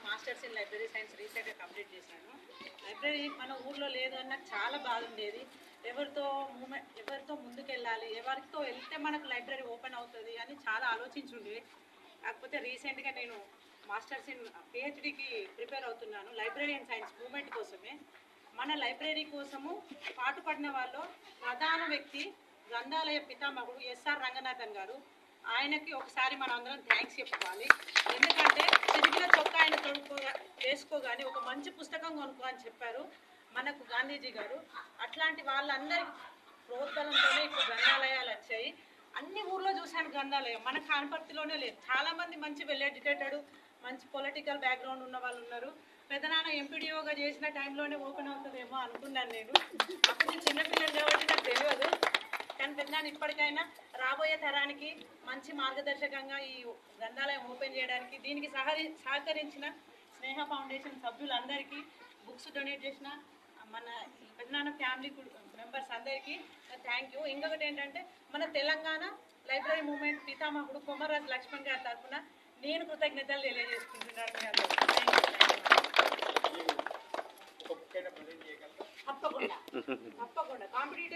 Masters in library science రీసెంట్గా complete చేశాను. Library మన ఊర్లో లేదు అని నాకు చాలా బాధ ఉండేది. ఎవరితో ముందుకెళ్ళాలి, ఎవరితో వెళ్తే మనకు లైబ్రరీ ఓపెన్ అవుతుంది అని చాలా ఆలోచించుండే. కాకపోతే రీసెంట్గా నేను మాస్టర్స్ ఇన్ పిహెచ్డికి ప్రిపేర్ అవుతున్నాను లైబ్రరీ సైన్స్ మూమెంట్ కోసమే. మన లైబ్రరీ కోసము పాటుపడిన వాళ్ళు ప్రధాన వ్యక్తి గ్రంథాలయ పితామహుడు ఎస్ఆర్ రంగనాథన్ గారు. ఆయనకి ఒకసారి మనం అందరం థ్యాంక్స్ చెప్పుకోవాలి. ఎందుకంటే చిరిగిన చొక్కా ఆయన వేసుకోగానే ఒక మంచి పుస్తకం కొనుక్కో అని చెప్పారు మనకు గాంధీజీ గారు. అట్లాంటి వాళ్ళందరి ప్రోత్సాహంతోనే ఇప్పుడు గ్రంథాలయాలు వచ్చాయి. అన్ని ఊర్లో చూశాను గ్రంథాలయం, మన కాన్పర్తిలోనే లేదు. చాలామంది మంచి వెల్ ఎడ్యుకేటెడ్, మంచి పొలిటికల్ బ్యాక్గ్రౌండ్ ఉన్న వాళ్ళు ఉన్నారు. పెద్దనాన్న ఎంపీడీఓగా చేసిన టైంలోనే ఓపెన్ అవుతుందేమో అనుకున్నాను నేను. అప్పుడు నేను చిన్నపిల్లలు కాబట్టి నాకు తెలియదు. కానీ పెద్దనాన్న ఇప్పటికైనా రాబోయే తరానికి మంచి మార్గదర్శకంగా ఈ గ్రంథాలయం ఓపెన్ చేయడానికి దీనికి సహకరించిన స్నేహ ఫౌండేషన్ సభ్యులందరికీ, బుక్స్ డొనేట్ చేసిన మన పెద్దనాన్న ఫ్యామిలీ మెంబర్స్ అందరికీ థ్యాంక్ యూ. ఇంకొకటి ఏంటంటే మన తెలంగాణ లైబ్రరీ మూవ్మెంట్ పితామహుడు కొమర్రాజు లక్ష్మణ్ గారి తరఫున నేను కృతజ్ఞతలు తెలియజేసుకుంటున్నాను. తప్పకుండా కాంపిటేటివ్